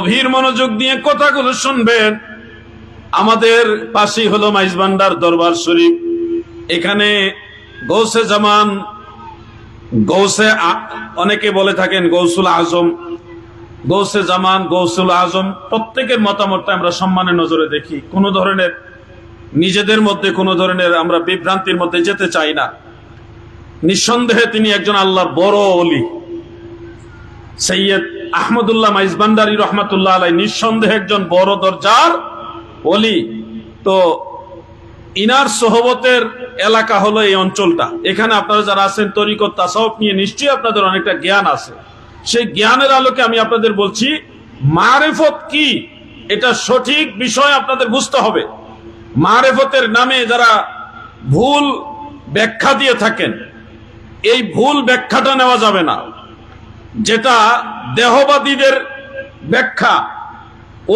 গভীর মনোযোগ দিয়ে কথাগুলো শুনবেন। আমাদের পাশেই হলো মাইজভান্ডার দরবার শরীফ। এখানে গৌসে জামান, অনেকে বলে থাকেন গৌসুল আজম, গৌসে জামান, গৌসুল আজম, প্রত্যেকের মতামতটা আমরা সম্মানের নজরে দেখি। কোনো ধরনের নিজেদের মধ্যে কোনো ধরনের আমরা বিভ্রান্তির মধ্যে যেতে চাই না। নিঃসন্দেহে তিনি একজন আল্লাহর বড় ওলি। সৈয়দ আহমদুল্লাহ মাইজভান্ডারী রহমাতুল্লাহ আলাইহি নিঃসন্দেহে একজন বড় দরজার ওলি। তো ইনার সোহবতের এলাকা হলো এই অঞ্চলটা। এখানে আপনারা যারা আছেন তরিকত তাসাউফ নিয়ে নিশ্চয়ই আপনাদের অনেকটা জ্ঞান আছে। সেই জ্ঞানের আলোকে আমি আপনাদের বলছি, মারিফত কি এটা সঠিক বিষয় আপনাদের বুঝতে হবে। মারিফতের নামে যারা ভুল ব্যাখ্যা দিয়ে থাকেন, এই ভুল ব্যাখ্যাটা নেওয়া যাবে না। যেটা দেহবাদীদের ব্যাখ্যা,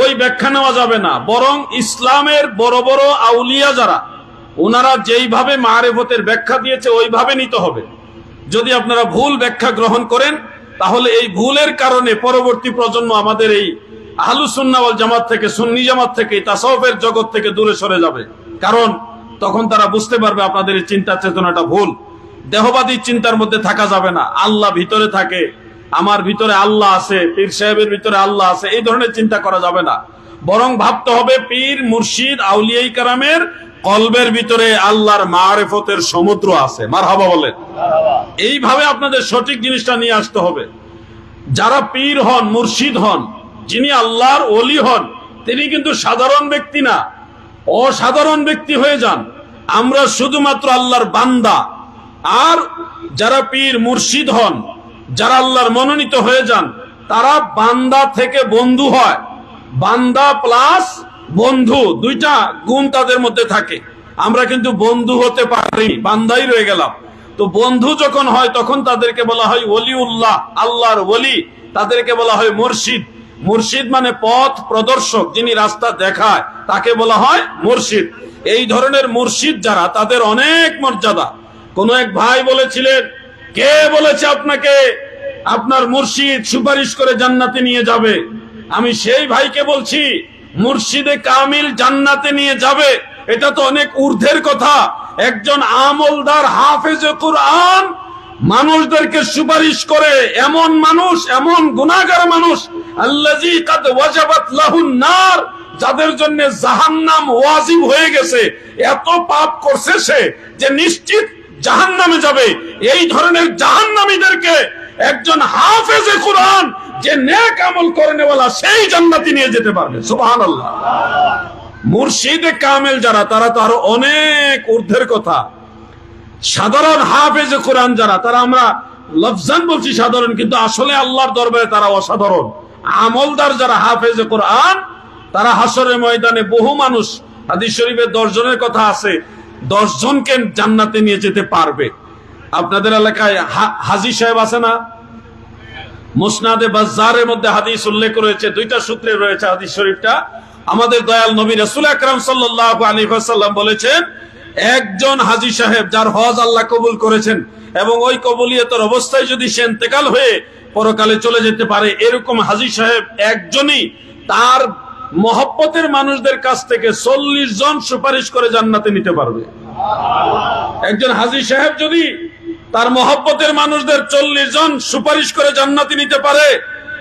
ওই ব্যাখ্যা নেওয়া যাবে না। বরং ইসলামের বড় বড় আউলিয়া যারা, ওনারা যেইভাবে মারিফতের ব্যাখ্যা দিয়েছে ওইভাবে নিতে হবে। যদি আপনারা ভুল ব্যাখ্যা গ্রহণ করেন, তাহলে এই ভুলের কারণে পরবর্তী প্রজন্ম আমাদের এই আহলুস সুন্নাহ ওয়াল জামাত থেকে, সুন্নি জামাত থেকে, তাসাউফের জগৎ থেকে দূরে সরে যাবে। কারণ তখন তারা বুঝতে পারবে আপনাদের এই চিন্তা চেতনাটা ভুল। দেহবাদী চিন্তার মধ্যে থাকা যাবে না। আল্লাহ ভিতরে থাকে, আমার ভিতরে আল্লাহ আছে, পীর সাহেবের ভিতরে আল্লাহ আছে, এই ধরনের চিন্তা করা যাবে না। বরং ভাবতে হবে পীর মুর্শিদ আউলিয়ায়ে কেরামের কলবের ভিতরে আল্লাহর মারিফতের সমুদ্র আছে। মারহাবা বলেন। এইভাবে আপনাদের সঠিক জিনিসটা নিয়ে আসতে হবে। যারা পীর হন, মুর্শিদ হন, যিনি আল্লাহর ওলি হন, তিনি কিন্তু সাধারণ ব্যক্তি না, অসাধারণ ব্যক্তি হয়ে যান। আমরা শুধুমাত্র আল্লাহর বান্দা। আর যারা পীর মুর্শিদ হন, যারা আল্লাহর মনোনীত হয়ে যান, তারা বান্দা থেকে বন্ধু হয়। বান্দা প্লাস বন্ধু, দুইটা গুণ তাদের মধ্যে থাকে। আমরা কিন্তু বন্ধু হতে পারি, বান্দাই রয়ে গেলাম। তো বন্ধু যখন হয় তখন তাদেরকে বলা হয় ওলিউল্লাহ, আল্লাহর ওলি। তাদেরকে বলা হয় মুর্শিদ। মুর্শিদ মানে পথ প্রদর্শক, যিনি রাস্তা দেখায়, তাকে বলা হয় মুর্শিদ। এই ধরনের মুর্শিদ যারা, তাদের অনেক মর্যাদা। কোন এক ভাই বলেছিলেন, কে বলেছে আপনাকে আপনার মুর্শিদ সুপারিশ করে জান্নাতে নিয়ে যাবে? আমি সেই ভাইকে বলছি, মুর্শিদে কামিল জান্নাতে নিয়ে যাবে এটা তো অনেক ঊর্ধ্বের কথা। একজন আমলদার হাফেজে কুরআন মানুষদেরকে সুপারিশ করে, এমন মানুষ, এমন গুনাহগার মানুষ, আল্লাযী কাদ ওয়াজাবাত লাহুন নার, যাদের জন্য জাহান্নাম ওয়াজিব হয়ে গেছে। এত পাপ করছে সে যে নিশ্চিত জাহান্নামে যাবে। এই ধরনের জাহান্নামীদেরকে একজন হাফেজে কুরআন, যে নেক আমল করেনেওয়ালা, সেই জান্নাতে নিয়ে যেতে পারবে। সুবহানাল্লাহ। মুর্শিদে কামেল যারা, তারা তো আরো অনেক ঊর্ধ্বের কথা। সাধারণ হাফেজে কোরআন যারা, তারা আমরা লফজান বলছি সাধারণ, কিন্তু আসলে আল্লাহর দরবারে তারা অসাধারণ। আমলদার যারা হাফেজে কোরআন, তারা হাসরের ময়দানে বহু মানুষ, হাদিস শরীফে 10 জনের কথা আছে, 10 জনকে জান্নাতে নিয়ে যেতে পারবে। আপনাদের এলাকায় হাজী সাহেব আছে না? মুসনাদে বাজ্জারের মধ্যে হাদিস উল্লেখ রয়েছে, 2টা সূত্রে রয়েছে হাদিস শরীফটা। আমাদের দয়াল নবী রাসূল আকরাম সাল্লাল্লাহু আলাইহি ওয়াসাল্লাম বলেছেন, একজন হাজী সাহেব যার হজ আল্লাহ কবুল করেছেন, এবং ওই কবুলিয়তের অবস্থায় যদি সে ইন্তেকাল হয়ে পরকালে চলে যেতে পারে, এরকম হাজী সাহেব একজনই তার মহব্বতের মানুষদের কাছ থেকে 40 জন সুপারিশ করে জান্নাতে নিতে পারবে। একজন হাজী সাহেব যদি তার মহব্বতের মানুষদের 40 জন সুপারিশ করে জান্নাতে নিতে পারে,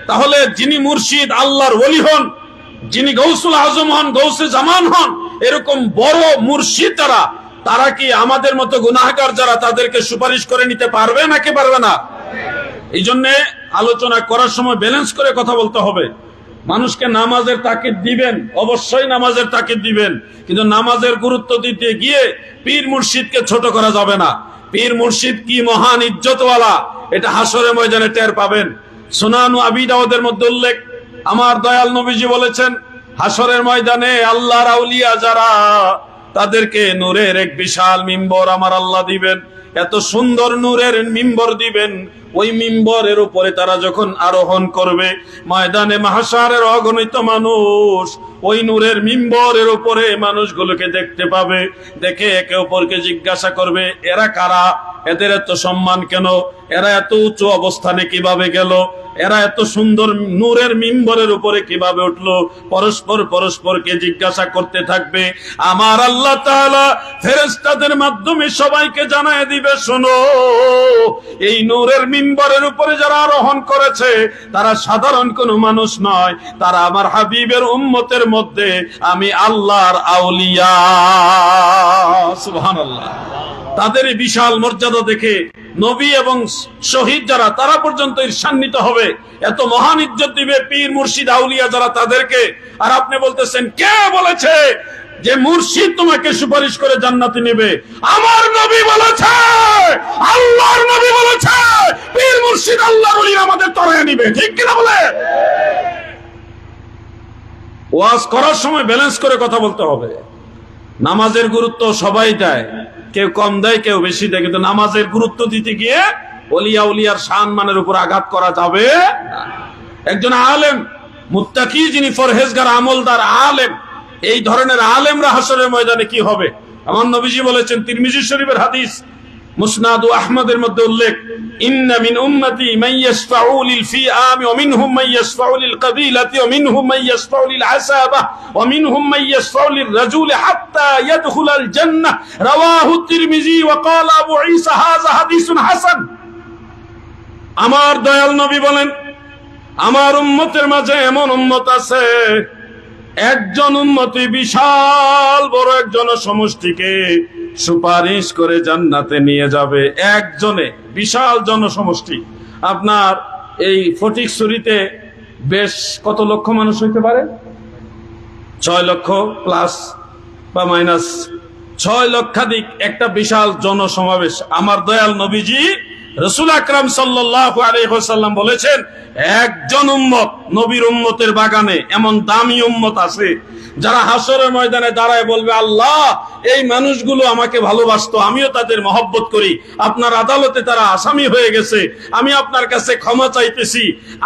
তাহলে যিনি মুর্শিদ আল্লাহর ওলি হন, যিনি গৌসুল আজম হন, গৌসে জামান হন, এরকম বড় মুর্শিদ যারা, তারা কি আমাদের মতো গুনাহগার যারা, তাদেরকে সুপারিশ করে নিতে পারবে নাকি পারবে না? এই জন্য আলোচনা করার সময় ব্যালেন্স করে কথা বলতে হবে। মানুষকে নামাজের তাকিদ দিবেন, অবশ্যই নামাজের তাকিদ দিবেন, কিন্তু নামাজের গুরুত্ব দিতে গিয়ে পীর মুর্শিদকে ছোট করা যাবে না। পীর মুর্শিদ কি মহান ইজ্জতওয়ালা, এটা হাসরের ময়দানে টের পাবেন। সুনান আবি দাউদের মধ্যে উল্লেখ, আমার দয়াল নবীজি বলেছেন, হাসরের ময়দানে আল্লাহর আউলিয়া যারা, তাদেরকে নূরের এক বিশাল মিম্বর আমার আল্লাহ দিবেন। এত সুন্দর নূরের মিম্বর দিবেন, ওই মিম্বরের উপরে তারা যখন আরোহণ করবে, ময়দানে মাহশারের অগণিত মানুষ ওই নূরের মিম্বরের উপরে মানুষগুলোকে দেখতে পাবে। দেখে একে অপরকে জিজ্ঞাসা করবে, এরা কারা? এদের এত সম্মান কেন? এরা এত উচ্চ অবস্থানে কিভাবে গেল? এরা এত সুন্দর নূরের মিম্বরের উপরে কিভাবে উঠলো? পরস্পর পরস্পরকে জিজ্ঞাসা করতে থাকবে। আমার আল্লাহ তাআলা ফেরেশতাদের মাধ্যমে সবাইকে জানায় দিবে, শোনো, এই নূরের মিম্বরের উপরে যারা আরোহণ করেছে তারা সাধারণ কোনো মানুষ নয়, তারা আমার হাবিবের উম্মতের মধ্যে আমি আল্লাহর আউলিয়া। সুবহানাল্লাহ। তাদের এই বিশাল মর্যাদা দেখে নবী এবং শহীদ যারা, তারা পর্যন্ত ঈর্ষান্বিত হবে। এত মহান ইজ্জত দিবে পীর মুর্শিদ আউলিয়া যারা তাদেরকে। আর আপনি বলতেছেন, কে বলেছে যে মুর্শিদ তোমাকে সুপারিশ করে জান্নাতে নেবে? আমার নবী বলেছে, আল্লাহর নবী বলেছে, পীর মুর্শিদ আল্লাহর ওলি আমাদের তরায় নিবে। ঠিক কিনা বলে? ওয়াজ করার সময় ব্যালেন্স করে কথা বলতে হবে। নামাজের গুরুত্ব সবাই দেয়, কেউ কম দেয় কেউ বেশি দেয়, কিন্তু নামাজের গুরুত্ব দিতে গিয়ে ওলিয়া উলিয়ার সম্মানের উপর আঘাত করা যাবে না। একজন আলেম মুত্তাকি, যিনি পরহেজগার আমলদার আলেম, এই ধরনের আলেমরা হাসরের ময়দানে কি হবে? আমার নবীজি বলেছেন, তিরমিজি শরীফের হাদিস, মুসনাদ ও আহমদের মধ্যে উল্লেখ, ইন্না মিন উম্মতি মান ইয়াশফাউ লিল ফিআম ওয়া মিনহুম মান ইয়াশফাউ লিল কাবিলাতি ওয়া মিনহুম মান ইয়াশফাউ লিল আসাবা ওয়া মিনহুম মান ইয়াশফাউ লির রাজুলি হাত্তা ইয়াদখুলাল জান্নাহ। রাওয়াহু তিরমিজি ওয়া ক্বালা আবু ঈসা হাযা হাদিসুন হাসান। আমার দয়াল নবী বলেন, আমার উম্মতের মাঝে এমন উম্মত আছে, একজন উম্মতি বিশাল বড় একজন সমষ্টিকে সুপারিশ করে জান্নাতে নিয়ে যাবে। একজনে বিশাল জনসমষ্টি। আপনার এই ফটিকছড়িতে বেশ কত লক্ষ মানুষ হইতে পারে? 6 লক্ষ প্লাস বা মাইনাস 6 লক্ষাধিক একটা বিশাল জনসমাবেশ। আমার দয়াল নবীজি রাসূল আকরাম সাল্লাল্লাহু আলাইহি ওয়াসাল্লাম বলেছেন, একজন উম্মত, নবীর উম্মতের বাগানে এমন দামি উম্মত আছে যারা হাসরের ময়দানে দাঁড়ায় বলবে, আল্লাহ, এই মানুষগুলো আমাকে ভালোবাসতো, আমিও তাদের মহব্বত করি, আপনার আদালতে তারা আসামি হয়ে গেছে, আমি আপনার কাছে ক্ষমা চাইতেছি,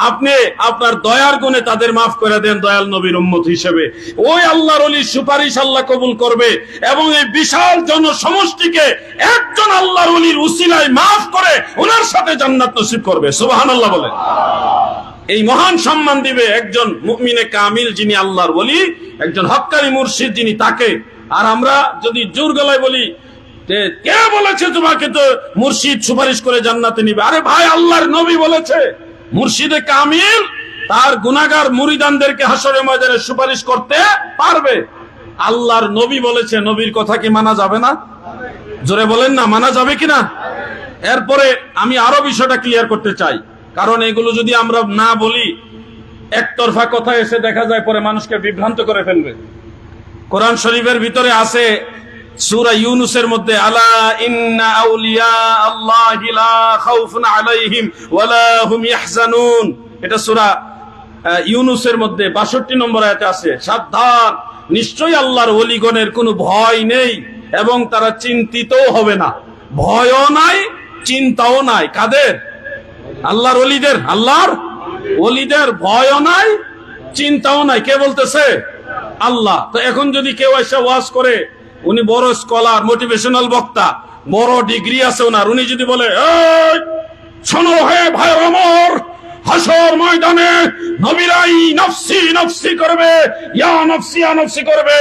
আপনি আপনার দয়ার গুণে তাদের মাফ করে দেন দয়াল নবীর উম্মত হিসেবে। ওই আল্লাহর ওলির সুপারিশ আল্লাহ কবুল করবে এবং এই বিশাল জনসমষ্টিকে একজন আল্লাহর ওলির উসিলায় মাফ করে ওনার সাথে জান্নাত নসিব করবে। সুবহানাল্লাহ বলে। এই মহান সম্মান দিবে একজন মুমিনে কামিল, যিনি আল্লাহর ওলি, একজন হক্কানি মুর্শিদ, যিনি তাকে। আর আমরা যদি জোর গলায় বলি, কে বলেছে তোমাকে তো মুর্শিদ সুপারিশ করে জান্নাতে নিবে? আরে ভাই, আল্লাহর নবী বলেছে, মুর্শিদে কামিল তার গুনাহগার মুরিদানদেরকে হাসরের ময়দানে সুপারিশ করতে পারবে। আল্লাহর নবী বলেছে, নবীর কথা কি মানা যাবে না? জোরে বলেন না, মানা যাবে কিনা? এরপরে আমি আরো বিষয়টা ক্লিয়ার করতে চাই, কারণ এগুলো যদি আমরা না বলি, একতরফা কথা এসে দেখা যায় পরে মানুষকে বিভ্রান্ত করে ফেলবে। কোরআন শরীফের ভিতরে আছে সূরা ইউনূসের মধ্যে, আলা ইন্না আউলিয়া আল্লাহি লা খাউফুন আলাইহিম ওয়া লা হুম ইয়াহজানুন। এটা সূরা ইউনূসের মধ্যে 62 নম্বর আয়াতে আছে। সাবধান, নিশ্চয়ই আল্লাহর ওলিগণের কোনো ভয় নেই এবং তারা চিন্তিতও হবে না। ভয়ও নাই, চিন্তাও নাই। কাদের? আল্লাহর ওলিদের। আল্লাহর ওলিদের ভয়ও নাই, চিন্তাও নাই। কে বলতেছে? আল্লাহ। তো এখন যদি কেউ এসে ওয়াজ করে, উনি বড় স্কলার, মোটিভেশনাল বক্তা, বড় ডিগ্রি আছে ওনার, উনি যদি বলে, এই শোনো হে ভাই আমার, হাসর ময়দানে নবীরাই নফসি নফসি করবে, ইয়া নফসি ইয়া নফসি করবে,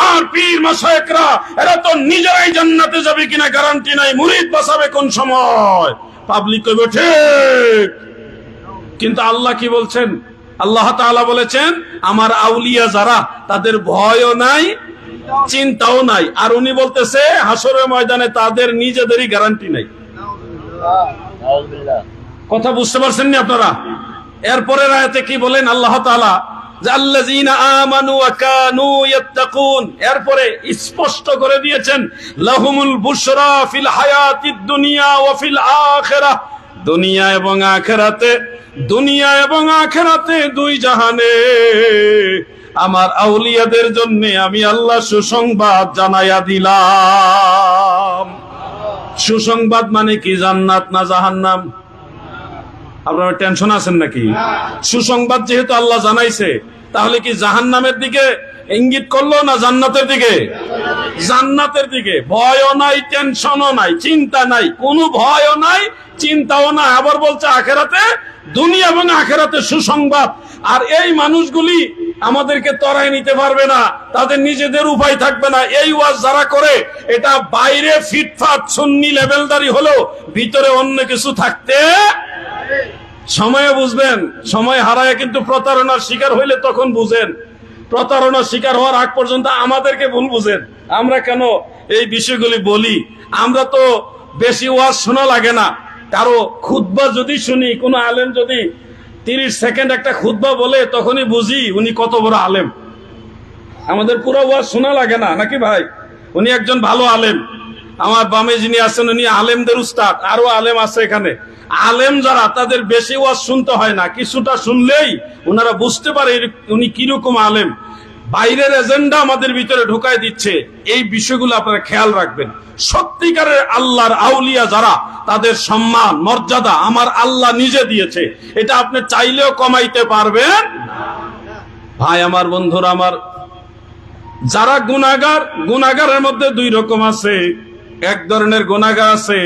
আর পীর মাশায়েখরা এরা তো নিজেরাই জান্নাতে যাবে কিনা গ্যারান্টি নাই, মুরিদ বাঁচাবে কোন সময়? পাবলিক কইবে ঠিক। কিন্তু আল্লাহ কি বলছেন? আল্লাহ তাআলা বলেছেন, আমার আউলিয়া যারা, তাদের ভয়ও নাই, চিন্তাও নাই। আর উনি বলতেছে হাসরের ময়দানে তাদের নিজেদেরই গ্যারান্টি নাই। কথা বুঝতে পারছেন নি আপনারা? এরপরের আয়াতে কি বলেন আল্লাহ তাআলা? আল্লাযীনা আমানু ওয়া কানু ইয়াত্তাকুন। এরপরে স্পষ্ট করে দিয়েছেন, লাহুমুল বুশরা ফিল হায়াতিদ দুনিয়া ওয়া ফিল আখিরাহ। দুনিয়া এবং আখিরাতে, দুনিয়া এবং আখিরাতে, দুই জাহানে আমার আউলিয়াদের জন্য আমি আল্লাহ সুসংবাদ জানাইয়া দিলাম। সুসংবাদ মানে কি? জান্নাত না জাহান্নাম? আপনারা টেনশন আছেন নাকি? সুসংবাদ যেহেতু আল্লাহ জানাইছে, তাহলে কি জাহান্নামের দিকে ইঙ্গিত করলো না জান্নাতের দিকে? জান্নাতের দিকে। ভয়ও নাই, টেনশনও নাই, চিন্তা নাই, কোনো ভয়ও নাই, চিন্তাও নাই। আবার বলছে আখেরাতে, দুনিয়া এবং আখেরাতে সুসংবাদ। আর এই মানুষগুলি আমাদেরকে তরায় নিতে পারবে না, তাদের নিজেদের উপায় থাকবে না। এই ওয়াজ যারা করে, এটা বাইরে ফিটফাট সুন্নি লেভেলদারি হলো, ভিতরে অন্য কিছু থাকতে সময়ে বুঝবেন। সময় হারায় কিন্তু প্রতারণার শিকার হইলে তখন বুঝেন। প্রতারণার শিকার হওয়ার আগ পর্যন্ত আমাদেরকে ভুল বুঝেন। আমরা কেন এই বিষয়গুলি বলি? আমরা তো বেশি ওয়াজ শোনা লাগে না। কারো খুতবা যদি শুনি, কোন আলেম যদি 30 সেকেন্ড একটা খুতবা বলে, তখনই বুঝি উনি কত বড় আলেম। আমাদের পুরো ওয়াজ শোনা লাগে না, নাকি ভাই? উনি একজন ভালো আলেম। আমার বামে যিনি আছেন, উনি আলেমদের উস্তাদ। আরো আলেম আছে এখানে। আলেম যারা, তাদের বেশি ওয়াজ শুনতে হয় না, কিছুটা শুনলেই ওনারা বুঝতে পারে উনি কিরকম আলেম। বাইরের এজেন্ডা আমাদের ভিতরে ঢুকাই দিচ্ছে। এই বিষয়গুলো আপনারা খেয়াল রাখবেন। সত্যিকারের আল্লাহর আউলিয়া যারা, তাদের সম্মান মর্যাদা আমার আল্লাহ নিজে দিয়েছে। এটা আপনি চাইলেও কমাইতে পারবেন ভাই। আমার বন্ধুরা, আমার যারা গুনাহগার, গুনাহগারের মধ্যে দুই রকম আছে। এক ধরনের গুনাহগার আছে,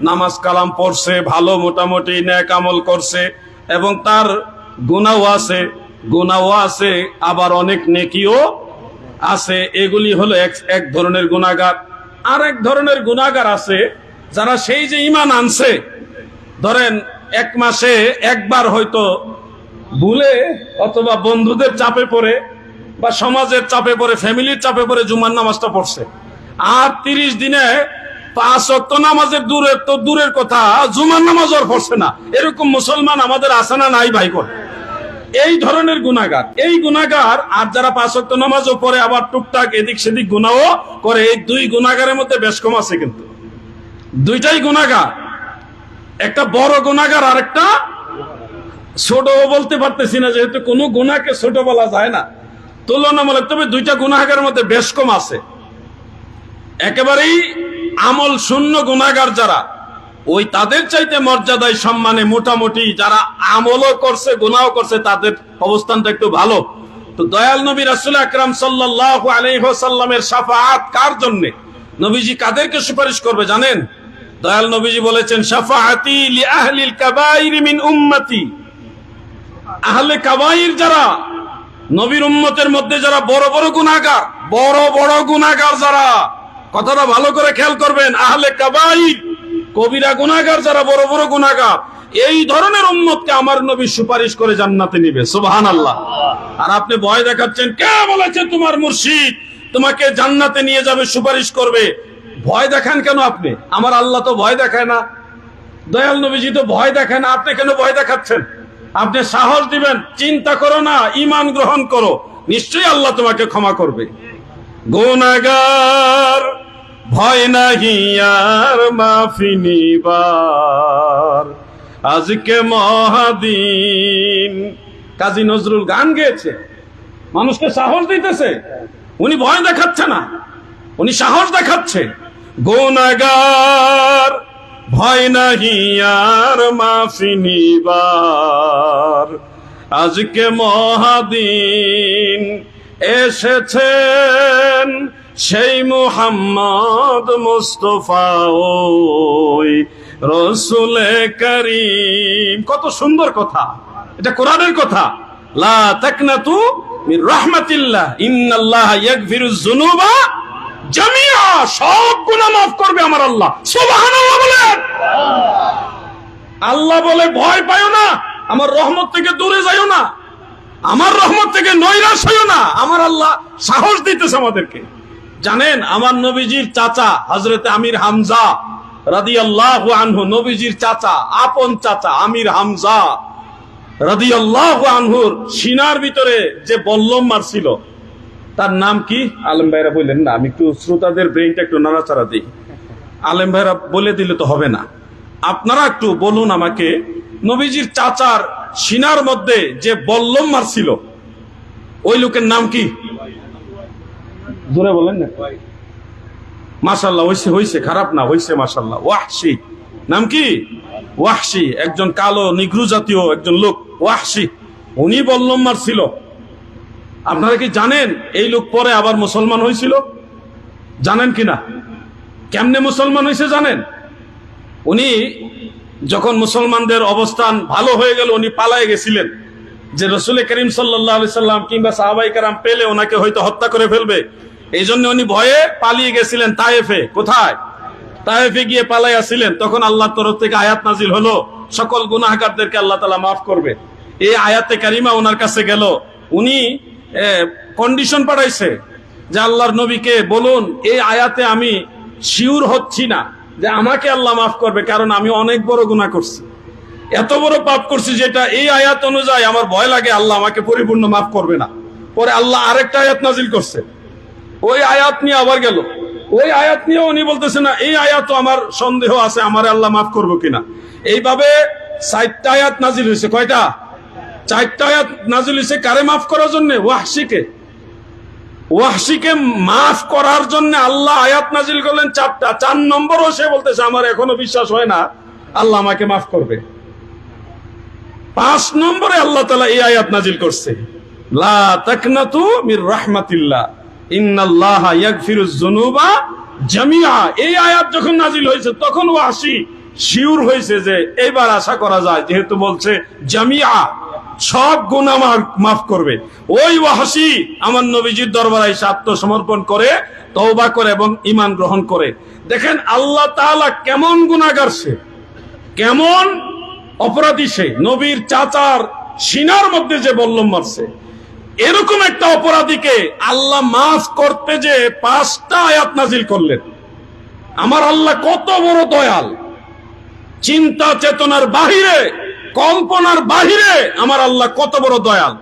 নামাজ কালাম পড়ছে, ভালো মোটামুটি নেক আমল করছে, এবং তার গুনাহও আছে, আবার অনেক নেকিও আছে। এগুলি হলো এক ধরনের গুনাহগার। আর এক ধরনের গুনাহগার আছে যারা সেই যে ঈমান আনছে, ধরেন এক মাসে একবার হয়তো ভুলে অথবা বন্ধুদের চাপে পড়ে বা সমাজের চাপে পড়ে, ফ্যামিলির চাপে পড়ে জুমার নামাজটা পড়ছে, আর 30 দিনে 5 ওয়াক্ত নামাজের দূরের কথা, জুমার নামাজও পড়ছে না। এরকম মুসলমান আমাদের আছে না নাই ভাই? করে এই ধরনের গুনাহগার, এই গুনাহগার। আর যারা 5 ওয়াক্ত নামাজও পড়ে, আবার টুকটাক এদিক সেদিক গুনাহও করে, এই দুই গুনাহগারের মধ্যে বেশ কম আছে। কিন্তু দুইটাই গুনাহগার। একটা বড় গুনাহগার, আর একটা ছোট বলতে পারতেছি না, যেহেতু কোনো গুনাহকে ছোট বলা যায় না, তুলনামূলক। তবে দুইটা গুনাহগারের মধ্যে বেশ কম আছে। একেবারেই আমল শূন্য গুনাহগার যারা, ওই তাদের চাইতে মর্যাদায় সম্মানে মোটামুটি যারা আমলও করছে গুনাহও করছে, তাদের অবস্থানটা একটু ভালো। তো দয়াল নবী রাসূল আকরাম সাল্লাল্লাহু আলাইহি ওয়াসাল্লামের শাফাআত কার জন্য? নবীজি কাদেরকে সুপারিশ করবে জানেন? দয়াল নবীজি বলেছেন, শাফাআতি লি আহলিল কাবাইর মিন উম্মতি। আহলে কাবাইর যারা, নবীর উম্মতের মধ্যে যারা বড় বড় গুনাহগার যারা, কথাটা ভালো করে খেয়াল করবেন। আহলে কাবাইর, কবিরা গুনাহগার যারা, বড় বড় গুনাহগার, এই ধরনের উম্মতকে আমার নবী সুপারিশ করে জান্নাতে নিবে। সুবহানাল্লাহ। আর আপনি ভয় দেখাচ্ছেন, কে বলেছে তোমার মুর্শিদ তোমাকে জান্নাতে নিয়ে যাবে, সুপারিশ করবে? ভয় দেখান কেন আপনি? আমার আল্লাহ তো ভয় দেখায় না, দয়াল নবীজি তো ভয় দেখায় না। আপনি কেন ভয় দেখাচ্ছেন? আপনি সাহস দিবেন, চিন্তা করো না, ঈমান গ্রহণ করো, নিশ্চয়ই আল্লাহ তোমাকে ক্ষমা করবে। গুনাহগার ভয় নাহি আর মাফি নিবার, আজকে মহাদিন। কাজী নজরুল গান গেয়েছে, মানুষকে সাহস দিতেছে। উনি ভয় দেখাচ্ছে না, উনি সাহস দেখাচ্ছে। গুনাহগার ভয় নাহি আর মাফি নিবার, আজকে মহাদিন এসেছেন সেই মুহাম্মদ মুস্তাফা, ওই রাসূলে কারীম। কত সুন্দর কথা, এটা কোরআনের কথা। লা তাকনাতু মির রাহমাতিল্লাহ, ইন্নাল্লাহা ইয়াগফিরুয যুনুবা জামিআ। সব গুনাহ মাফ করবে আমার আল্লাহ। সুবহানাল্লাহ বলেন। আল্লাহ বলে ভয় পায়ো না, আমার রহমত থেকে দূরে যাইও না, আমার রহমত থেকে নৈরাশ হইও না। আমার আল্লাহ সাহস দিতেছে আমাদেরকে। জানেন, আমার নবীজির চাচা হযরতে আমির হামজা রাদিয়াল্লাহু আনহু, নবীজির চাচা, আপন চাচা আমির হামজা রাদিয়াল্লাহু আনহুর সিনার ভিতরে যে বল্লম মারছিল, তার নাম কি? আলেম ভাইরা বললেন না, আমি একটু শ্রোতাদের ব্রেইনটা একটু নাড়াচাড়া দিই। আলেম ভাইরা বলে দিলে তো হবে না, আপনারা একটু বলুন আমাকে, নবীজির চাচার সিনার মধ্যে যে বল্লম মারছিল, ওই লোকের নাম কি? জোরে বলেন না। মাশাআল্লাহ, হইছে, খারাপ না, হইছে মাশাআল্লাহ। ওয়াহশি, নাম কি? ওয়াহশী, একজন কালো নিগ্রু জাতীয় একজন লোক ওয়াহশী, উনি বল্লম মারছিল। আপনারা কি জানেন এই লোক পরে আবার মুসলমান হয়েছিল? জানেন কিনা? কেমনে মুসলমান হয়েছে জানেন? উনি যখন মুসলমানদের অবস্থান ভালো হয়ে গেল, উনি পালায়ে গেছিলেন যে রসুল করিম সাল্লাল্লাহু আলাইহি সাল্লাম কিংবা সাহাবায়ে কেরাম পেলে ওনাকে হয়তো হত্যা করে ফেলবে, এই জন্য উনি ভয়ে পালিয়ে গেছিলেন তায়েফে। কোথায়? তায়েফে গিয়ে পালাইয়াছিলেন। তখন আল্লাহর তরফ থেকে আয়াত নাজিল হলো, সকল গুনাহগারদেরকে আল্লাহ তাআলা মাফ করবে। এই আয়াতে কারিমা ওনার কাছে গেল, উনি কন্ডিশন পাঠাইছে যে আল্লাহর নবীকে বলুন এই আয়াতে আমি শিওর হচ্ছি না যে আমাকে আল্লাহ মাফ করবে, কারণ আমি অনেক বড় গুনাহ করছি, এত বড় পাপ করছি যেটা এই আয়াত অনুযায়ী আমার ভয় লাগে আল্লাহ আমাকে পরিপূর্ণ মাফ করবে না। পরে আল্লাহ আরেকটা আয়াত নাজিল করছে, ওই আয়াত নিয়ে আবার গেল, ওই আয়াত নিয়ে উনি বলতেছে না এই আয়াত আমার সন্দেহ আছে আমার আল্লাহ মাফ করবো কিনা। এইভাবে 4টা আয়াত নাজিল হয়েছে। কয়টা? 4টা আয়াত নাজিল হয়েছে। কারে মাফ করার জন্য? ওয়াহশীকে। ওয়াহশীকে মাফ করার জন্য আল্লাহ আয়াত নাজিল করলেন 4টা। 4 নম্বরও সে বলতেছে আমার এখনো বিশ্বাস হয় না আল্লাহ আমাকে মাফ করবে। 5 নম্বরে আল্লাহ তাআলা এই আয়াত নাজিল করছে, লা তাকনাতু মির রাহমাতিল্লাহ ইন্নাল্লাহা ইয়াগফিরুয যুনুবা জামিআ। এই আয়াত যখন নাজিল হয়েছে তখন ওয়াহশী শিওর হয়েছে যে এইবার আশা করা যায়, যেহেতু বলছে জামিআ, সব গুনাহ মাফ করবে। ওই ওয়াহশী আমার নবীজির দরবারে এসে আত্মসমর্পণ করে তওবা করে এবং ঈমান গ্রহণ করে। দেখেন আল্লাহ তাআলা কেমন গুনাহগার সে, কেমন অপরাধী সে। নবীর চাচার সিনার মধ্যে যে বল্লম মারছে, এরকম একটা অপরাধীকে আল্লাহ মাফ করতে যে 5টা আয়াত নাজিল করলেন। আমার আল্লাহ কত বড় দয়াল, চিন্তা চেতনার বাহিরে, কল্পনার বাহিরে আমার আল্লাহ কত বড় দয়াল।